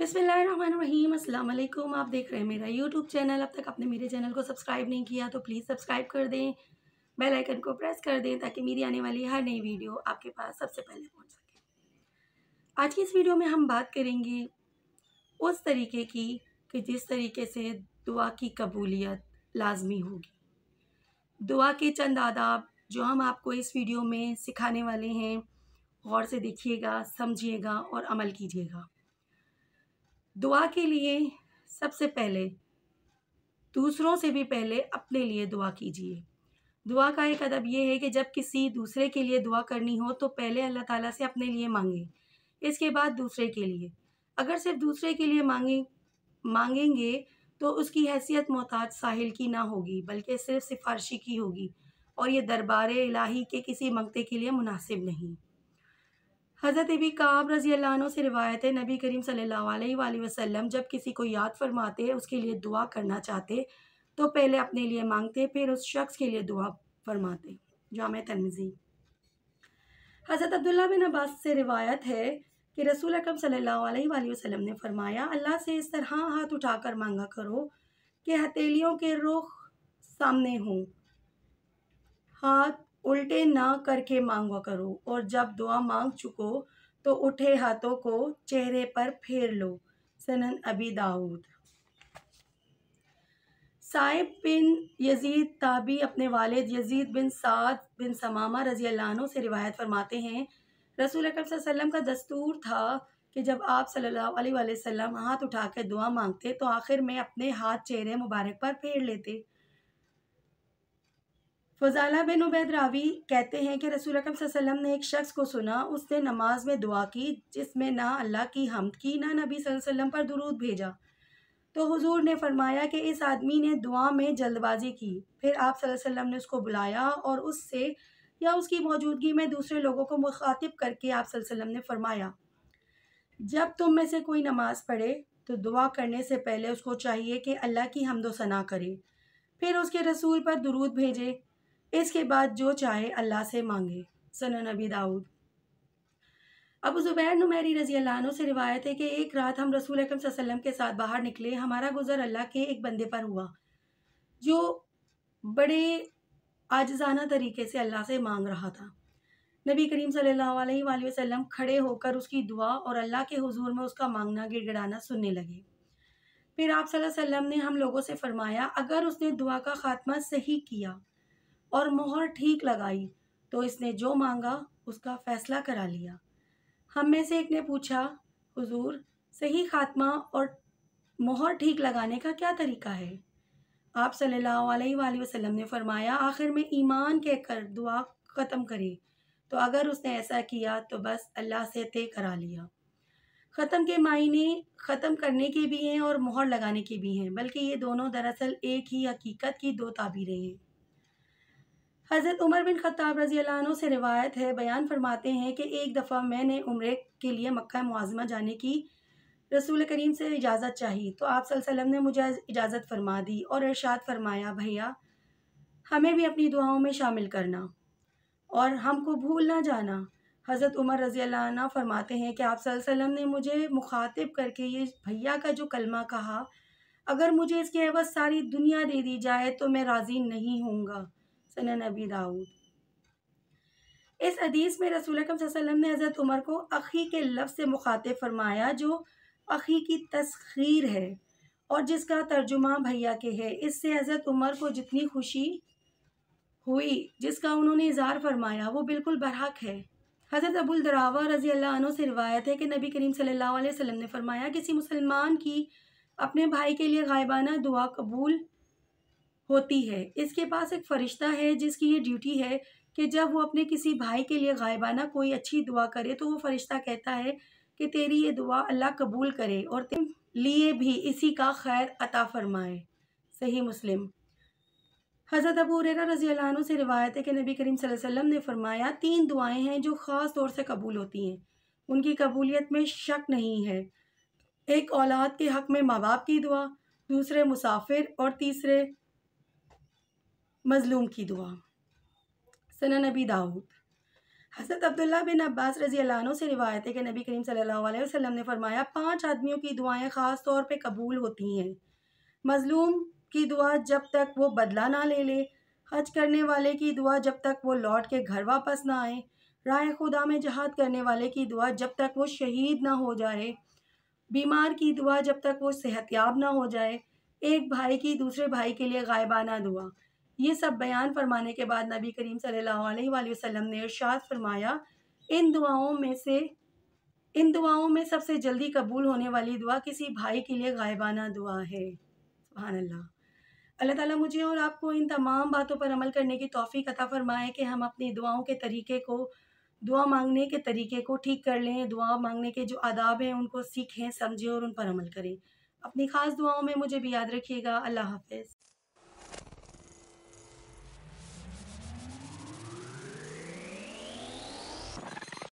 बिस्मिल्लाहिर्रहमानिर्रहीम, अस्सलाम वालेकुम। आप देख रहे हैं मेरा यूट्यूब चैनल। अब तक आपने मेरे चैनल को सब्सक्राइब नहीं किया तो प्लीज़ सब्सक्राइब कर दें, बेल आइकन को प्रेस कर दें ताकि मेरी आने वाली हर नई वीडियो आपके पास सबसे पहले पहुंच सके। आज की इस वीडियो में हम बात करेंगे उस तरीके की कि जिस तरीके से दुआ की कबूलियत लाजमी होगी। दुआ के चंद आदाब जो हम आपको इस वीडियो में सिखाने वाले हैं, गौर से देखिएगा, समझिएगा और अमल कीजिएगा। दुआ के लिए सबसे पहले दूसरों से भी पहले अपने लिए दुआ कीजिए। दुआ का एक अदब ये है कि जब किसी दूसरे के लिए दुआ करनी हो तो पहले अल्लाह ताला से अपने लिए मांगे, इसके बाद दूसरे के लिए। अगर सिर्फ दूसरे के लिए मांगेंगे तो उसकी हैसियत मोहताज साहिल की ना होगी, बल्कि सिर्फ सिफारशी की होगी और ये दरबार इलाही के किसी मंगते के लिए मुनासिब नहीं। हज़रत अबी काब रज़ी अल्लाह अन्हु से रिवायत है, नबी करीम सल्लल्लाहु अलैहि वसल्लम जब किसी को याद फरमाते, उसके लिए दुआ करना चाहते तो पहले अपने लिए मांगते, फिर उस शख्स के लिए दुआ फरमाते। जामे तिर्मिज़ी। हज़रत अब्दुल्लाह बिन अब्बास से रिवायत है कि रसूल अकरम सल्लल्लाहु अलैहि वसल्लम ने फरमाया, अल्लाह से इस तरह हाथ उठाकर मांगा करो कि हथेलियों के रुख सामने हों, हाथ उल्टे ना करके मांगा करो और जब दुआ मांग चुको तो उठे हाथों को चेहरे पर फेर लो। सनन अबी दाऊद। साइब बिन यजीद ताबी अपने वालिद यजीद बिन साद बिन समामा रज़ी अल्लाह अन्हु से रिवायत फरमाते हैं, रसूल अकरम सल्लल्लाहु अलैहि वसल्लम का दस्तूर था कि जब आप सल्लल्लाहु अलैहि वसल्लम हाथ उठाकर दुआ मांगते तो आखिर में अपने हाथ चेहरे मुबारक पर फेर लेते। फजाला बिन उबैद रावी कहते हैं कि रसूल अकरम सल्लल्लाहु अलैहि वसल्लम ने एक शख्स को सुना, उसने नमाज में दुआ की जिसमें ना अल्लाह की हम्द की, ना नबी सल्लल्लाहु अलैहि वसल्लम पर दुरूद भेजा। तो हुजूर ने फरमाया कि इस आदमी ने दुआ में जल्दबाजी की। फिर आप सल्लल्लाहु अलैहि वसल्लम ने उसको बुलाया और उससे या उसकी मौजूदगी में दूसरे लोगों को मुखातिब करके आप सल्लल्लाहु अलैहि वसल्लम ने फरमाया, जब तुम में से कोई नमाज पढ़े तो दुआ करने से पहले उसको चाहिए कि अल्लाह की हम्दो सना करे, फिर उसके रसूल पर दुरूद भेजे, इसके बाद जो चाहे अल्लाह से मांगे। सुनन नबी दाऊद। अबू ज़ुबैर नुमैरी रज़ी अल्लाह अन्हु से रिवायत है कि एक रात हम रसूल अकरम सल्लल्लाहु अलैहि वसल्लम के साथ बाहर निकले। हमारा गुज़र अल्लाह के एक बंदे पर हुआ जो बड़े आजिज़ाना तरीके से अल्लाह से मांग रहा था। नबी करीम सल्लल्लाहु अलैहि वसल्लम खड़े होकर उसकी दुआ और अल्लाह के हुजूर में उसका मांगना गिड़गिड़ाना सुनने लगे। फिर आप सल्लल्लाहु अलैहि वसल्लम ने हम लोगों से फरमाया, अगर उसने दुआ का खात्मा सही किया और मोहर ठीक लगाई तो इसने जो मांगा उसका फैसला करा लिया। हम में से एक ने पूछा, हुजूर सही खात्मा और मोहर ठीक लगाने का क्या तरीका है? आप सल्लल्लाहु अलैहि वसल्लम ने फरमाया, आखिर में ईमान कहकर दुआ ख़त्म करे। तो अगर उसने ऐसा किया तो बस अल्लाह से तय करा लिया। ख़त्म के मायने ख़त्म करने के भी हैं और मोहर लगाने के भी हैं, बल्कि ये दोनों दरअसल एक ही हकीकत की दो ताबीरें हैं। हज़रत उमर बिन ख़त्ताब रज़ी अल्लाह अन्हु से रिवायत है, बयान फरमाते हैं कि एक दफ़ा मैंने उम्रे के लिए मक्का मुअज़्ज़मा जाने की रसूल करीम से इजाज़त चाही तो आप सल्लल्लाहु अलैहि वसल्लम ने मुझे इजाज़त फरमा दी और इरशाद फरमाया, भैया हमें भी अपनी दुआओं में शामिल करना और हमको भूल ना जाना। हज़रत उमर रज़ी अल्लाह अन्हु फरमाते हैं कि आप सल्लल्लाहु अलैहि वसल्लम ने मुझे मुखातिब करके ये भैया का जो कलमा कहा, अगर मुझे इसके एवज़ सारी दुनिया दे दी जाए तो मैं राज़ी नहीं होऊंगा। सुनन नबी दाऊद। इस हदीस में रसूल अकरम सल्लल्लाहु अलैहि वसल्लम ने हज़रत उमर को अखी के लफ्ज़ से मुखातिब फरमाया, जो अखी की तस्खीर है और जिसका तर्जुमा भैया के है। इससे हज़रत उमर को जितनी खुशी हुई, जिसका उन्होंने इज़हार फरमाया, वो बिल्कुल बरहक है। हज़रत अबुल दरावा रज़ी अल्लाह अन्हु से रिवायत है कि नबी करीम सल्लल्लाहु अलैहि वसल्लम ने फरमाया, किसी मुसलमान की अपने भाई के लिए गायबाना दुआ कबूल होती है। इसके पास एक फ़रिश्ता है जिसकी ये ड्यूटी है कि जब वो अपने किसी भाई के लिए गायबाना कोई अच्छी दुआ करे तो वो फ़रिश्ता कहता है कि तेरी ये दुआ अल्लाह कबूल करे और तेरे लिए भी इसी का खैर अता फरमाए। सही मुस्लिम। हज़रत अबू हुरैरा रज़ी अल्लाह अन्हु से रिवायत है कि नबी करीम सल्लल्लाहु अलैहि वसल्लम ने फरमाया, 3 दुआएं हैं जो ख़ास तौर से कबूल होती हैं, उनकी कबूलियत में शक नहीं है। एक औलाद के हक़ में माँ बाप की दुआ, दूसरे मुसाफिर और तीसरे मज़लूम की दुआ। सुनन नबी दाऊद। हज़रत अब्दुल्ला बिन अब्बास रज़ी अल्लाह अन्हु से रिवायत है कि नबी करीम सल्लल्लाहु अलैहि वसल्लम ने फरमाया, 5 आदमियों की दुआएं ख़ास तौर पे कबूल होती हैं। मज़लूम की दुआ जब तक वो बदला ना ले ले, हज करने वाले की दुआ जब तक वो लौट के घर वापस ना आए, राह खुदा में जहाद करने वाले की दुआ जब तक वो शहीद ना हो जाए, बीमार की दुआ जब तक वो सेहतयाब ना हो जाए, एक भाई की दूसरे भाई के लिए गायबाना दुआ। ये सब बयान फरमाने के बाद नबी करीम सल्लल्लाहु अलैहि वसल्लम ने इरशाद फरमाया, इन दुआओं में से इन दुआओं में सबसे जल्दी कबूल होने वाली दुआ किसी भाई के लिए गायबाना दुआ है। सुभान अल्लाह। अल्लाह ताला मुझे और आपको इन तमाम बातों पर अमल करने की तौफ़ीक अता फ़रमाए कि हम अपनी दुआओं के तरीके को, दुआ माँगने के तरीके को ठीक कर लें, दुआ माँगने के जो आदाब हैं उनको सीखें, समझें और उन पर अमल करें। अपनी ख़ास दुआओं में मुझे भी याद रखिएगा। अल्लाह हाफ़िज़।